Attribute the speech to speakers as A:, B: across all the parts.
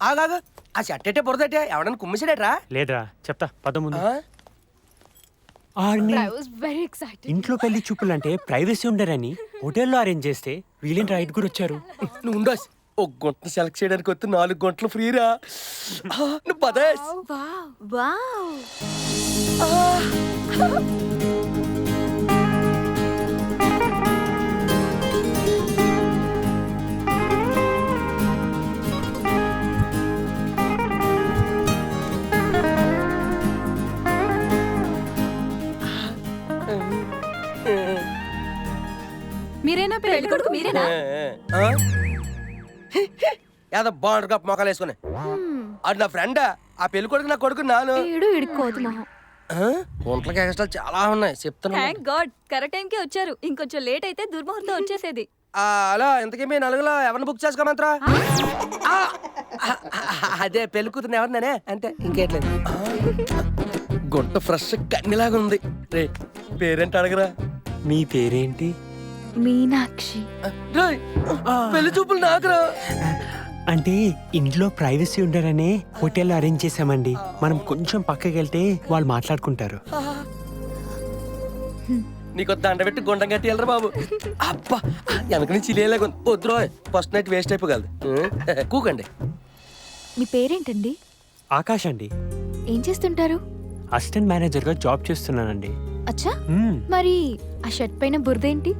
A: ఆగాగా ఆ షర్ట్ అంటే బురదటే ఎవడన్నా కుమ్మిసాడేట్రా?
B: లేదురా చెప్తా పద ముందు.
C: I was very excited.
B: ఇంట్లో పెళ్లి చూపులంటే ప్రైవసీ ఉండరని హోటల్లో అరేంజ్ చేస్తే వీళ్ళేంటి రైట్ కూడా వచ్చారు.
A: నువ్వు ఉండాస్ ఒక గుంట సెలెక్ట్ చేయడానికి వస్తే 4 గంటలు ఫ్రీరా. నువ్వు పదేస్.
C: Wow. మీరేనా పెళ్లి కొడుకు? మీరేనా?
A: ఏదో బాండ్ కప్ మొక్కలు వేసుకుని అది నా ఫ్రెండ్. ఆ పెళ్లి కొడుకు నా కొడుకు నాను.
C: ఏడు ఇడుకోదు మొహం.
A: గుంటలకి ఎక్స్ట్రా చాలా ఉన్నాయి చెప్తున్నా.
D: థ్యాంక్ గాడ్ కరెక్ట్ టైంకి వచ్చారు. ఇంకొంచెం లేట్ అయితే దుర్ముహూర్తం వచ్చేసేది.
A: అలా ఇంతకీ మీ నలుగులో ఎవరిని బుక్ చేసుకోమంటారా? అదే పెళ్లి కూతురు ఎవరినే అంటే ఇంకేట్లేదు. గుంట ఫ్రెష్ కన్నిలాగా ఉంది. రే పేరేంటి అడగరా?
B: మీ పేరేంటి?
C: మీనాక్షి.
A: రేయ్, పెళ్లి చూపులు నాకురా.
B: అంటే ఇంట్లో ప్రైవసీ ఉండరనే హోటల్లో అరేంజ్ చేసామండి. మనం కొంచెం పక్కకి వెళ్తే వాళ్ళు మాట్లాడుకుంటారు.
A: నీకు దండ పెట్టి గుండం కట్టి వెళ్ళరా బాబు. అబ్బా వెనక నుంచి ఇలేలాగా వద్దురో ఫస్ట్ నైట్ వేస్ట్ అయిపోగలదు. కూకండి.
C: మీ పేరేంటండి?
B: ఆకాష్ అండి.
C: ఏం చేస్తుంటారు?
B: అసిస్టెంట్ మేనేజర్ గా జాబ్ చేస్తున్నానండి.
C: అచ్చా, మరి ఆ షర్ట్ పైన బురదేంటి?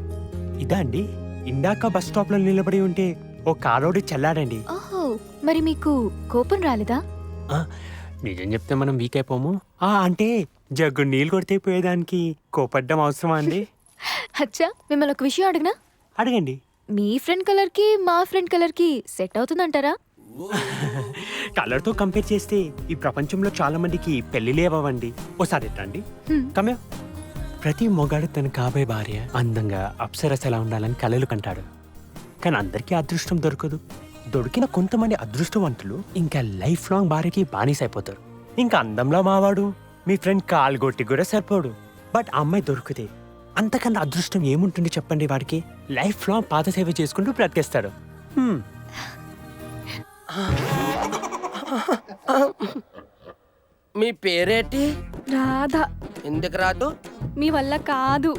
B: ఇదా అండి, ఇందాక బస్ స్టాప్ లో నిలబడి ఉంటే ఓ కారోడి చల్లాడండి.
C: ఓహో, మరి మీకు కోపం రాలేదా?
B: నిజం చెప్తే మనం వీక్ అయిపోము. అంటే జగ్గు నీళ్ళు కొడితే పోయేదానికి కోపడ్డం అవసరమా అండి?
C: అచ్చా, మిమ్మల్ని ఒక విషయం అడగనా?
B: అడగండి.
C: మీ ఫ్రెండ్ కలర్ కి మా ఫ్రెండ్ కలర్ కి సెట్ అవుతుందంటారా?
B: కలర్ తో కంపేర్ చేస్తే ఈ ప్రపంచంలో చాలా మందికి పెళ్లిలే అవ్వండి. ఓసారి ఎట్టండి కమ్యా. ప్రతి మొగాడు తన కాబోయే భార్య అందంగా అప్సరస ఎలా ఉండాలని కలలు కంటాడు. కానీ అందరికీ అదృష్టం దొరకదు. దొరికిన కొంతమంది అదృష్టవంతులు ఇంకా లైఫ్ లాంగ్ భార్యకి బానిసైపోతారు. ఇంకా అందంలో మావాడు మీ ఫ్రెండ్ కాలు గొట్టి కూడా సరిపోడు. బట్ అమ్మాయి దొరికితే అంతకన్నా అదృష్టం ఏముంటుంది చెప్పండి? వాడికి లైఫ్ లాంగ్ పాత సేవ చేసుకుంటూ బ్రతికేస్తాడు.
A: మీ పేరేటి?
C: రాధా.
A: ఎందుకు రాదు?
C: మీ వల్ల కాదు.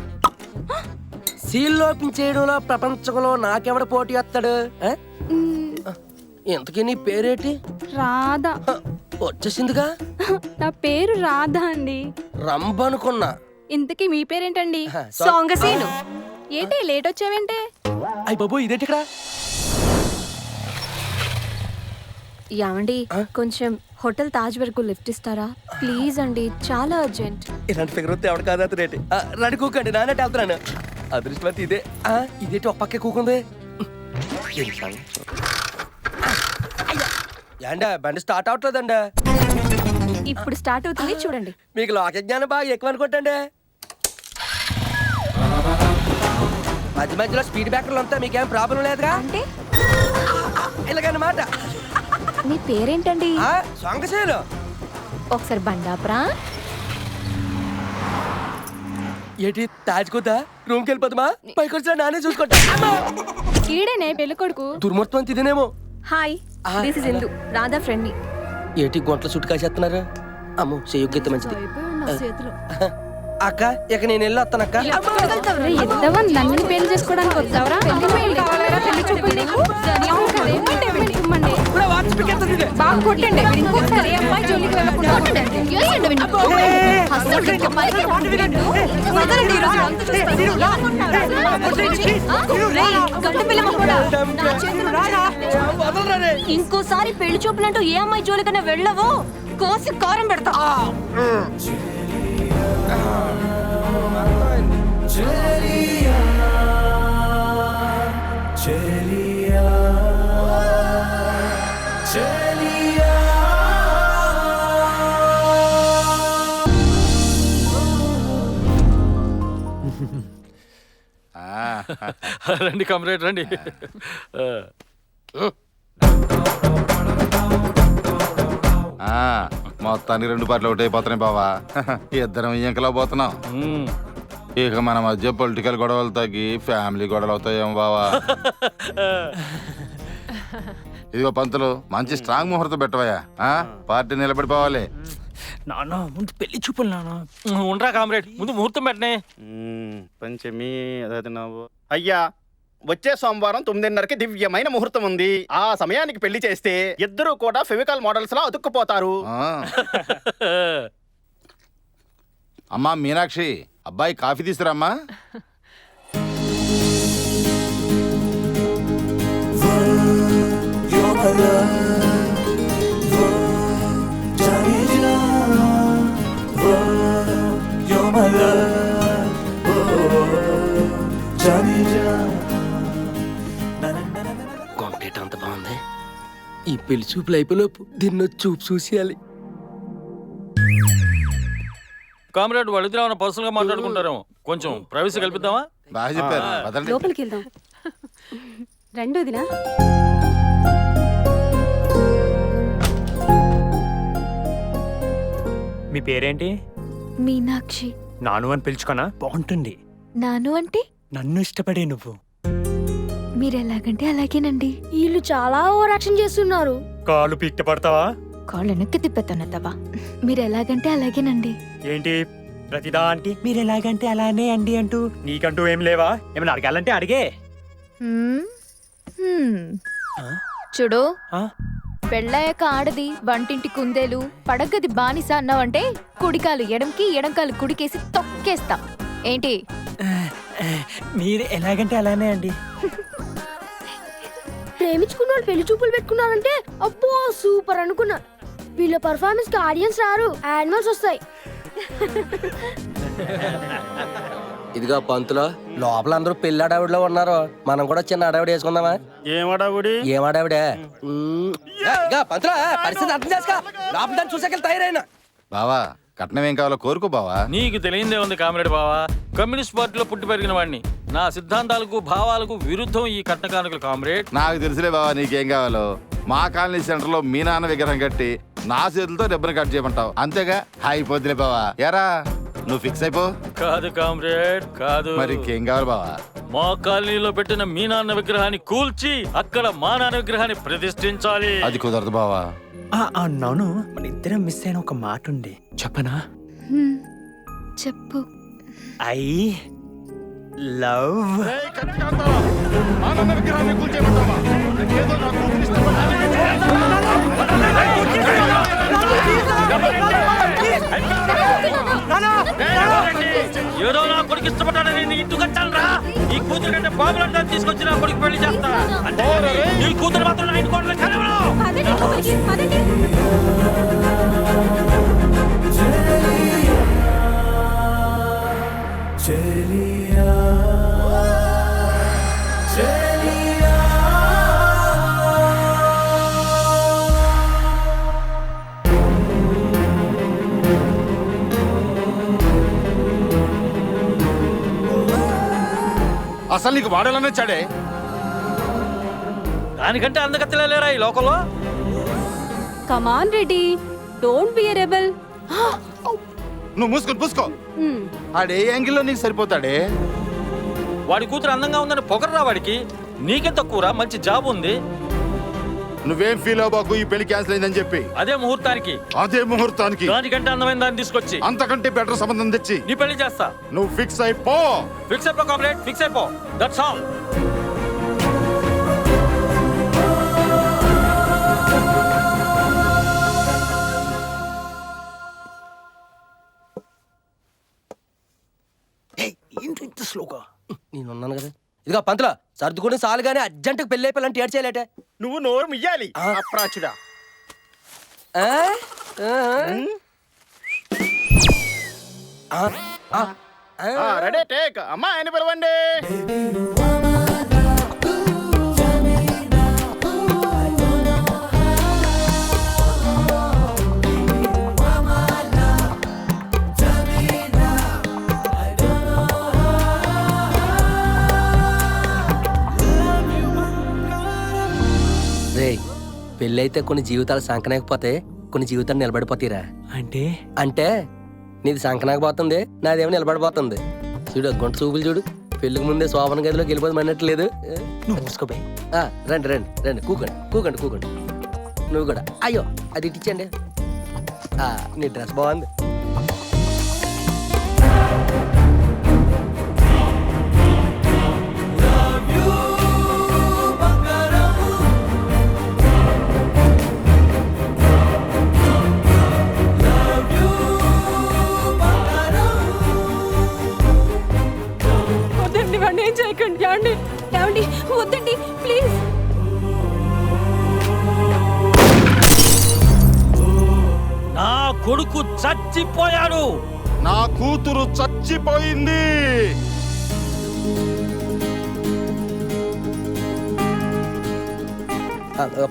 A: సీల్లో పించేయడంలో ప్రపంచంలో నాకెవడ పోటీ వస్తాడు? ఇంతకీ నీ పేరేటి?
C: రాధా.
A: వచ్చేసిందిగా.
C: నా పేరు రాధా అండి.
A: రంభ అనుకున్నా.
C: ఇంతకీ మీ పేరేంటండి?
D: సోంగసీను.
C: ఏంటి లేట్ వచ్చావేంటే?
A: అయ్య బాబు ఇదేంటి ఇక్కడ?
D: యావండి కొంచెం హోటల్ తాజ్ వరకు లిఫ్ట్ ఇస్తారా ప్లీజ్ అండి, చాలా అర్జెంట్.
A: ఇలాంటి ఫిగర్ వస్తే ఎవడ కాదు అతనేటి. రెడీ కూకండి, నాన్నట్టు వెళ్తున్నాను. అదృష్టవంతి ఇదే. ఇదేంటి ఒక పక్కే కూకుంది. ఏండా బండి స్టార్ట్ అవట్లేదండి.
D: ఇప్పుడు స్టార్ట్ అవుతుంది చూడండి.
A: మీకు లోక జ్ఞానం బాగా ఎక్కువ అనుకుంటండి. మధ్య మధ్యలో స్పీడ్ బ్రేకర్లు అంతా మీకేం ప్రాబ్లం లేదుగా?
D: అంటే
A: ఇలాగన్నమాట.
C: మీ పేరేంటండి?
A: సొంగసేలు.
C: ఒకసారి బండాపురా.
A: ఏంటి తాజుకోద్దా? రూమ్కి వెళ్ళిపోతామా? పైకి వచ్చినా నానే చూసుకుంటా.
C: ఈడేనే పెళ్లి కొడుకు.
A: దుర్మూర్తం అంత ఇదేనేమో.
D: Hi, this is Indu, Radha friend ని.
A: ఏంటి గుంటలు చుట్టు కాసేస్తున్నారు? అమ్మో చెయ్యొగ్గైతే మంచిది. అక్క ఇక నేను వెళ్ళి వస్తాను అక్క.
C: నన్ను పెళ్లి చేసుకోవడానికి వచ్చావరా? పెళ్లి చూపులు నీకు? బాగా కొట్టండి. ఇంకోసారి అమ్మాయి జోలికి వెళ్ళకుండా కొట్టండి.
D: ఇంకోసారి పెళ్లి చూపులంటూ ఏ అమ్మాయి జోలికన్నా వెళ్ళవో కోసి కారం పెడతా.
E: రండి కమ్రేడ్ రండి.
F: మొత్తానికి 2 పార్టీలు ఒకటి అయిపోతున్నాయి బావా. ఇద్దరం ఇంకలో పోతున్నాం. ఇక మన మధ్య పొలిటికల్ గొడవలు తగ్గి ఫ్యామిలీ గొడవలు అవుతాయేమో బావా. ఇదిగో పంతులు మంచి స్ట్రాంగ్ ముహూర్తం పెట్టవయ్యా. పార్టీ నిలబడిపోవాలి.
E: నాన్న ముందు పెళ్లి చూపులు నాన్న. ఉండరా కామ్రేడ్, ముందు ముహూర్తం పెట్టనే.
G: పంచమి అదే నవ్వు. అయ్యా, వచ్చే సోమవారం 9:30కి దివ్యమైన ముహూర్తం ఉంది. ఆ సమయానికి పెళ్లి చేస్తే ఇద్దరు కూడా ఫెవికాల్ మోడల్స్ లా అతుక్కుపోతారు.
F: అమ్మా మీనాక్షి, అబ్బాయి కాఫీ తీసుకురామ్మా.
A: కొంటేట అంత బాగుంది. ఈ పెళ్లి చూపులు అయిపోలోపు దీన్ని చూపు చూసేయాలి.
E: కామ్రేడ్ వాళ్ళిద్దరు ఏమైనా పర్సనల్ గా మాట్లాడుకుంటారేమో, కొంచెం ప్రైవసీ కల్పిద్దామా?
F: బాగా చెప్పారు, పదండి.
C: లోపలికి వెళ్దాం. రెండు వదినా.
B: మీ పేరేంటి?
D: మీనాక్షి.
B: నాను అని పిలుచుకోనా? బాగుంటుంది.
D: నాను అంటే
B: నన్ను ఇష్టపడే నువ్వు.
D: మీరు ఎలాగంటే అలాగేనండి.
H: వీళ్ళు చాలా ఓవర్ యాక్షన్ చేస్తున్నారు.
B: కాలు పీక్ట పడతావా?
D: కాళ్ళు వెనక్కి తిప్పేతానత్తవా. మీరు ఎలాగంటే అలాగేనండి.
B: ఏంటి ప్రతిదానికి మీరు ఎలాగంటే అలానే అండి అంటూ నీకంటూ ఏం లేవా? ఏమైనా అడగాలంటే అడిగే.
D: చూడు,
B: ఆ?
D: పెళ్ళయ్యాక ఆడది వంటింటి కుందేలు, పడగది బానిస అన్నావంటే కుడికాలు ఎడంకి ఎడంకాలు కుడికేసి తొక్కేస్తా. ఏంటి?
B: మీరు ఎలాగంటే అలానే అండి.
H: ప్రేమించుకున్న వాళ్ళు పెళ్లి చూపులు పెట్టుకున్నారంటే అబ్బో సూపర్ అనుకున్నా. వీళ్ళ పర్ఫార్మెన్స్ కి ఆడియన్స్ రారు, యానిమల్స్ వస్తాయి.
A: ఇదిగో పంతులో, లోపల అందరూ పెళ్లి అడావిడిలో ఉన్నారు. మనం కూడా చిన్న అడావిడి వేసుకుందామా?
G: ఏమడావుడి?
A: ఏం అడావిడే? పంతులో పరిస్థితి అర్థం చేసుకో. లోపల దాన్ని చూసాక తయారైనా.
F: బావా, కట్నం ఏం కావాలో కోరుకో బావా.
E: నీకు తెలియందే ఉంది కామ్రేడ్ బావా, కమ్యూనిస్ట్ పార్టీలో పుట్టి పెరిగిన వాడిని. నా సిద్ధాంతాలకు భావాలకు విరుద్ధం ఈ కట్న కానుకలు కామ్రేడ్.
F: నాకు తెలుసులే బావా నీకేం కావాలో. మా కాలనీ సెంటర్ లో మీ నాన్న విగ్రహం కట్టి నా చేతులతో రిబ్బన్ కట్ చేయమంటావు, అంతేగా? అయిపోద్దిలే బావా. ఎరా నువ్వు ఫిక్స్ అయిపో.
E: కాదు కామ్రేడ్, కాదు.
F: మరి ఇంకేం కావాలి బావా?
E: మా కాలనీలో పెట్టిన మీ నాన్న విగ్రహాన్ని కూల్చి అక్కడ మా నాన్న విగ్రహాన్ని ప్రతిష్ఠించాలి.
F: అది కుదరదు బావా.
B: నాను, మన ఇద్దరం మిస్ అయిన ఒక మాట ఉండే, చెప్పనా?
D: చెప్పు.
B: I love.
E: ఏదో నా కొడుకు ఇష్టపడ్డాడని నీ ఇంటికి వచ్చాను రా. ఈ కూతురు కంటే బాబులంతా తీసుకొచ్చి నా కొడుకు పెళ్లి చేస్తా. నీ కూతురు మాత్రం నా ఇంటి కోడలు కలవను.
F: అసలు నీకు వాడాలని వచ్చాడే?
E: దానికంటే అందగత్తెలే లేరా ఈ లోకంలో.
C: Come on Reddy, don't be a rebel.
F: నువ్వు మూసుకొని పూసుకో. ఆడే యాంగిల్లో నీకు సరిపోతాడే.
E: వాడి కూతురు అందంగా ఉందని పొగరరా వాడికి. నీకే తక్కువరా, మంచి జాబ్ ఉంది.
F: నువ్వేం ఫీల్ అవ్వకు, ఈ పెళ్లి క్యాన్సిల్ అయిందని చెప్పి.
E: అదే ముహూర్తానికి,
F: అదే ముహూర్తానికి
E: దానికంటే అందమైన దాన్ని తీసుకొచ్చి
F: అంతకంటే బెటర్ సంబంధం తెచ్చి
E: నీ పెళ్లి చేస్తా.
F: నువ్వు ఫిక్స్ అయిపో.
E: ఫిక్స్ అయిపో కామ్రేడ్, ఫిక్స్ అయిపో. That's all.
A: ఏంటి ఇంత స్లోగా? నేనున్నాను కదా. ఇదిగో పంతులో, సర్దుకుని సాలు గానీ అర్జెంటుగా పెళ్లి అయిపోయాలంటే ఏడ్ చేయలేటే.
G: నువ్వు నోరు మియ్యాలి. అప్రాచుడా. Ready take. అమ్మా ఆయన పిలవండి.
A: రే, పెళ్ళైతే కొన్ని జీవితాలు సంకనాకపోతే కొన్ని జీవితాలు నిలబడిపోతాయిరా.
B: అంటే
A: అంటే నీది సంకనాకపోతుంది, నాదేమో నిలబడిపోతుంది. చూడు గుంట చూపులు చూడు. పెళ్ళికి ముందే శోభన గదిలోకి వెళ్ళిపోతే అన్నట్లేదు.
B: నువ్వు మూసుకోబోయ్.
A: రండి రండి రండి, కూకండి కూకండి కూకండి. నువ్వు కూడా. అయ్యో అది ఇట్టించండి. నీ డ్రెస్ బాగుంది.
C: వద్దండి వాడిని ఏం చేయకండి. ఏమండి ఏమండి వద్దండి ప్లీజ్.
E: నా కొడుకు చచ్చిపోయాడు.
F: నా కూతురు చచ్చిపోయింది.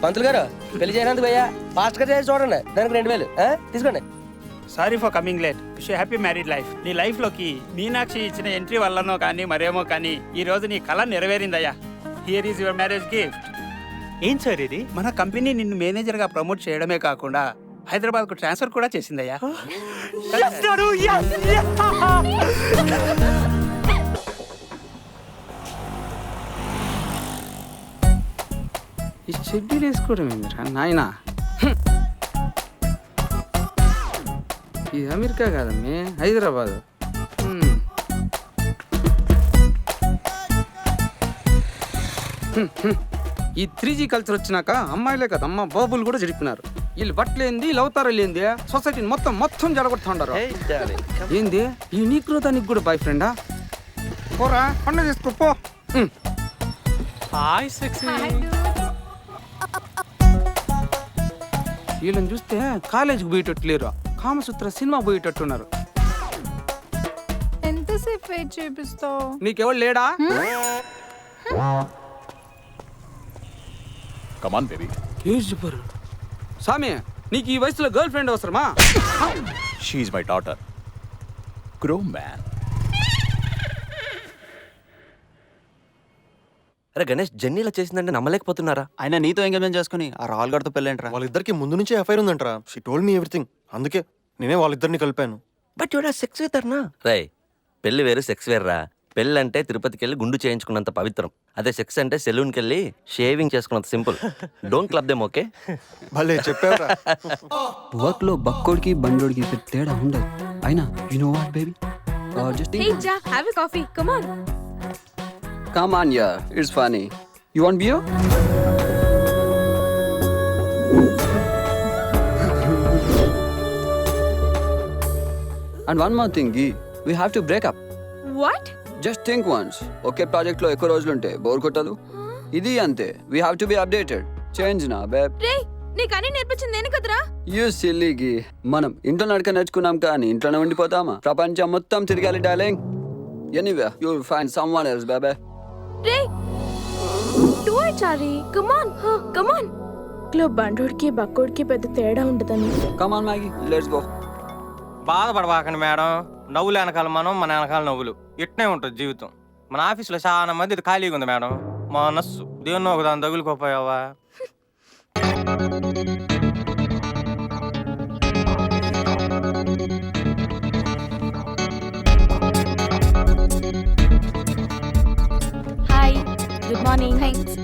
A: పంతులు గారు పెళ్లి చేయడానికి భయ్యా ఫాస్ట్ గా చేసి చూడండి. దానికి 2000 తీసుకోండి.
I: Sorry for coming late. Wish happy married life. నీ లైఫ్ లోకి మీనాక్షి ఇచ్చిన ఎంట్రీ వల్లనో కానీ మరేమో కానీ ఈ రోజు నీ కళ నెరవేరిందయ్యా. Here is your marriage gift.
B: ఏం సార్ ఇది?
I: మన కంపెనీ నిన్ను మేనేజర్ గా ప్రమోట్ చేయడమే కాకుండా హైదరాబాద్ కు ట్రాన్స్ఫర్ కూడా చేసిందయ్యా.
B: చేస్తారు. Yes, yes.
I: ఈ షెడ్యూల్ వేసుకోవడం ఏందిరా నాయనా? ఇది అమెరికా కాదమ్మే, హైదరాబాద్. ఈ 3G కల్చర్ వచ్చినాక అమ్మాయిలే కదా అమ్మ బాబులు కూడా జరిపినారు. వీళ్ళు బట్టలేంది వీళ్ళు అవతారం లేంది సొసైటీని మొత్తం జడగొడుతుండారు. ఏంది ఈ నీకు దానికి కూడా బాయ్ ఫ్రెండా? పోరా పండుగ చేసుకో పో.
B: Hi sexy.
I: వీళ్ళని చూస్తే కాలేజీకి పోయేటట్టు లేరు, కామసూత్ర సినిమా పోయేటట్టున్నారు.
C: ఎంతసేపు వెయిట్ చేపిస్తావు?
I: నీకెవరు లేడా?
F: Come on baby.
I: ఏం చెప్పారు సామి? నీకు ఈ వయసులో గర్ల్ ఫ్రెండ్ అవసరమా?
F: She is my daughter. Grow man.
J: అరే గణేష్, జెన్నీలా చేసిందంటే నమ్మలేకపోతున్నారా?
G: ఆయన నీతో ఎంగేజ్మెంట్ చేసుకుని ఆ రాల్ గడితో పెళ్ళంటరా?
K: వాళ్ళిద్దరికి ముందు నుంచే ఎఫ్ఐఆర్ ఉందంటరా. She told me everything. అందుకే నేనే వాళ్ళిద్దరిని కలిపాను.
J: బట్ యువర్ సెక్స్ వితర్నా? రై, పెళ్లి వేరు సెక్స్ వేర్రా. పెళ్ళి అంటే తిరుపతికి వెళ్ళి గుండు చేయించుకున్నంత పవిత్రం. అదే సెక్స్ అంటే సెలూన్కి వెళ్ళి షేవింగ్ చేసుకున్నంత simple. Don't club them, okay?
K: భలే చెప్పారా.
L: వర్క్ లో బక్కోడికి బండోడికి తేడా ఉండదు. అయినా you know what baby, just
C: Hey, Ja, have a coffee. Come on.
L: come on yeah, it's funny. You want beer? And one more thing, Gee, we have to break up.
C: What?
L: Just think once. Okay project లో ఎక్కువ రోజులు ఉంటే bore కొట్టదు. ఇది అంతే. We have to be updated. Change na, babe.
C: రేయ్, నీకు అన్ని నేర్పించింది నేను కదరా.
L: You silly Gee. మనం ఇంట్లో నడక నేర్చుకున్నాం కానీ ఇంట్లోనే ఉండిపోతామా? ప్రపంచం మొత్తం తిరగాలి darling. Anyway, you'll find someone else, baby.
C: రేయ్, do it, Chari. Come on. Come on. Club బండోడికి బక్కోడికి పెద్ద తేడా ఉండదని.
L: Come on, Maggie. Let's go.
A: బాధపడవాకండి మేడం. నవ్వులు వెనకాల మనం, మన వెనకాల నవ్వులు. ఇట్నే ఉంటుంది జీవితం. మన ఆఫీసులో చాలా మంది ఇది ఖాళీగా ఉంది మేడం. మా నస్సు దేన్నో ఒక దాని తగులుకోపోయావా?
D: Hi, good morning. థ్యాంక్స్.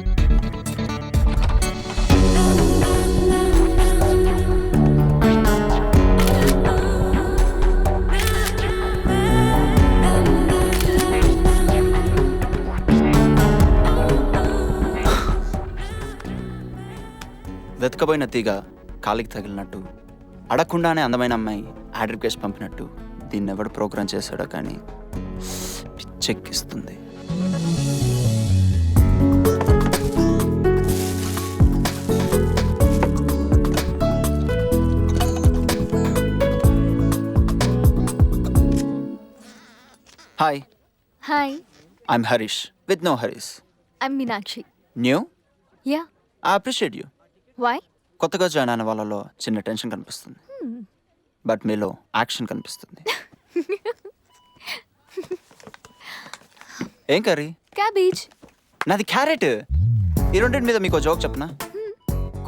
G: వెతకబోయిన తీగ కాలికి తగిలినట్టు, అడగకుండానే అందమైన అమ్మాయి యాడ్ రిక్వెస్ట్ పంపినట్టు దీన్ని ఎవడు ప్రోగ్రామ్ చేశాడో కానీ పిచ్చెక్కిస్తుంది. Hi,
D: hi,
G: I'm Harish with no Harish.
D: I'm Meenakshi.
G: New?
D: Yeah.
G: I appreciate you.
D: Why?
G: కొత్తగా జాయిన్ అయిన వాళ్ళలో చిన్న టెన్షన్ కనిపిస్తుంది, బట్ మీలో యాక్షన్ కనిపిస్తుంది. ఏం కర్రీ?
D: క్యాబేజ్.
G: నాది క్యారెట్. ఈ రెండింటి మీద మీకు జోక్ చెప్పనా?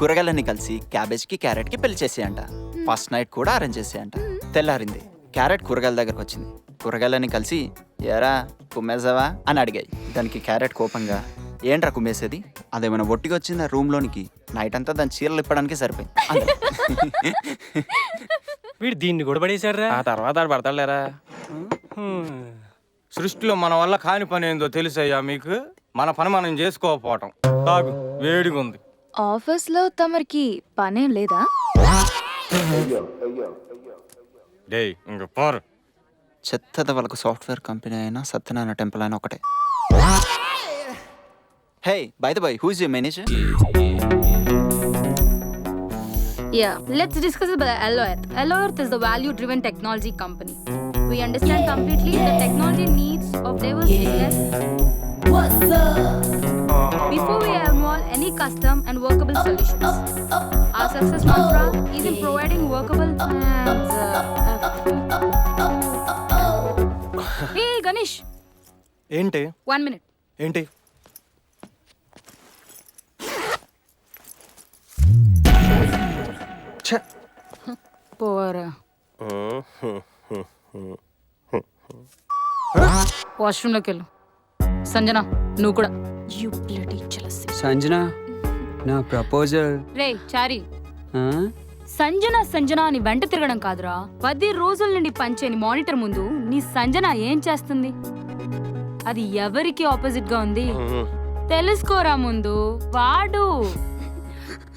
G: కూరగాయలన్నీ కలిసి క్యాబేజ్కి క్యారెట్కి పెళ్లి చేసేయంట. ఫస్ట్ నైట్ కూడా అరేంజ్ చేసేయంట. తెల్లారింది, క్యారెట్ కూరగాయల దగ్గరకు వచ్చింది. కూరగాయలన్నీ కలిసి ఎరా
M: కుమ్మేసావా అని అడిగాయి. దానికి క్యారెట్ కోపంగా, ఏంట్రా కుమ్మేసేది, అదేమైనా ఒట్టిగా వచ్చిందా రూమ్లోనికి, నైట్ అంతా దాని చీరలు ఇప్పడానికి సరిపోయింది అంది.
B: వీడు దీన్ని కూడా పడేశారా?
A: ఆ తర్వాత ఆడు పడతాడులేరా. సృష్టిలో మన వల్ల కాని పని ఏందో తెలుసయ్యా మీకు? మన పని మనం చేసుకోకపోవటం. తాగు, వేడిగా ఉంది.
D: ఆఫీస్ లో తమరికి పనేం లేదా?
A: డే ఇంక పోరు.
M: చెత్తద వాళ్ళకు సాఫ్ట్వేర్ కంపెనీ అయినా సత్యనారాయణ టెంపుల్ అయినా ఒకటే. Hey by the by, who is your manager?
N: Yeah, let's discuss about Alloearth. Alloearth is the value-driven technology company. We understand completely the technology needs of diverse business. What's up? Before we involve any custom and workable solutions, our success mantra is in providing workable and. Hey Ganesh.
K: ఏంటి
N: 1 minute.
K: ఏంటి?
N: పోరా. వాష్రూమ్లోకి వెళ్ళు. సంజన నువ్వు కూడా.
D: You bloody jealousy.
L: Sanjana, నా proposal.
N: రే చారి, సంజన అని వెంట తిరగడం కాదురా. 10 రోజుల నుండి పంచేని మానిటర్ ముందు నీ సంజన ఏం చేస్తుంది? అది ఎవరికి ఆపోజిట్ గా ఉంది తెలుసుకోరా ముందు. వాడు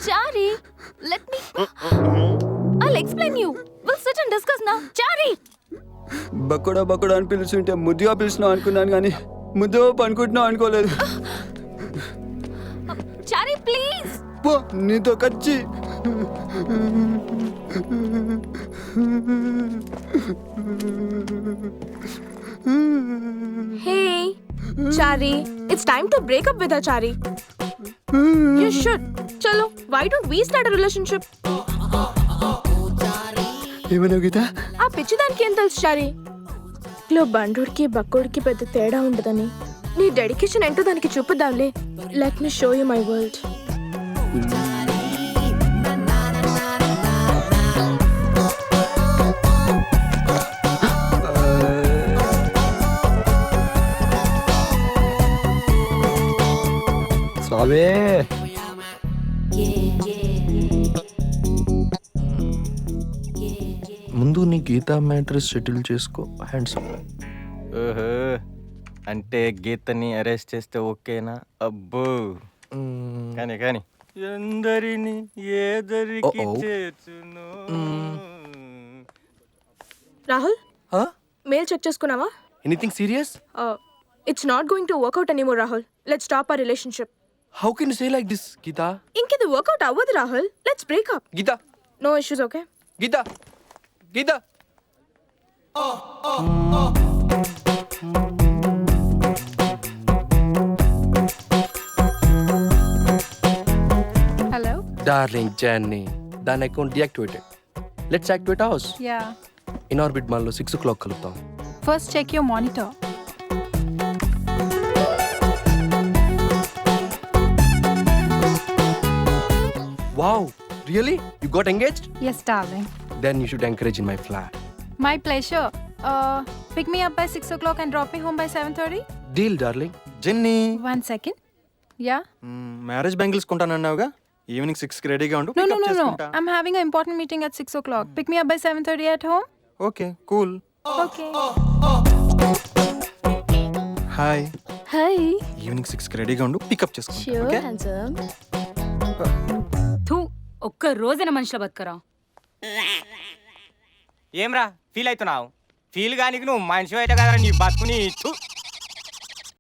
D: Chari, let me. I'll explain you. We'll sit and discuss now. Chari.
L: బక్కుడా అని పిలుచుంటే ముద్దుగా పిలిచినావు అనుకున్నాను, కానీ ముద్దు అనుకుంటున్నావు అనుకోలేదు.
D: Chari, please.
L: పో, నీతో కచ్చి.
C: Hey, Chari, it's time to break up with her, Chari. You should. Chalo, why don't we start a relationship?
L: ఏమన్నావు గీత?
C: ఆ పిచ్చి దానికి ఏం తెలుసు చారి? లో బండోడికి బక్కోడికి పెద్ద తేడా ఉండదని నీ డెడికేషన్ ఏంటో దానికి చూపుదాంలే. Let me show you my world.
L: Swami,
K: ముందు నీ గీతా మ్యాట్రెస్ సెటిల్ చేసుకో. Hands up.
A: ఓహో, అంటే గీతని అరెస్ట్ చేస్తే ఓకేనా? అబ్బో, కానీ ఎందరిని ఏదరికి చేర్చును.
C: రాహుల్, మెయిల్ చెక్ చేసుకున్నావా?
K: Anything serious?
C: It's not going to work out anymore Rahul. Let's stop our relationship.
K: How can you say like this Geetha?
C: ఇంకిది వర్కౌట్ అవ్వదు Rahul. Let's break up.
K: Geetha,
C: no issues, okay?
K: Geetha, Geetha.
N: Hello?
K: Darling Jenny, దాని account deactivated. Let's activate house.
N: Yeah.
K: In orbit మాల్లో 6 o'clock కలుద్దాం.
N: First check your monitor.
K: Wow, really? You got engaged?
N: Yes, darling.
K: Then you should encourage in my flat.
N: My pleasure. Pick me up by 6 o'clock and drop me home by 7:30.
K: Deal, darling. Jenny.
N: 1 second. Yeah?
K: Marriage bangles కొంటానన్నావుగా, evening 6కి రెడీగా ఉండు.
N: No. I'm having an important meeting at 6 o'clock. Pick me up by 7:30 at home.
K: Okay, cool.
N: Okay.
K: Hi.
C: Hi.
K: Evening 6కి రెడీగా ఉండు, pickup చేసుకుంటా.
C: Sure, handsome.
N: థూ, ఒక్క రోజైన మనిషిలో బతకరా.
A: ఏమ్రా ఫీల్ అవుతున్నావు? ఫీల్ గానికి నువ్వు మనిషి అయితే కదా నీ బతుకుని.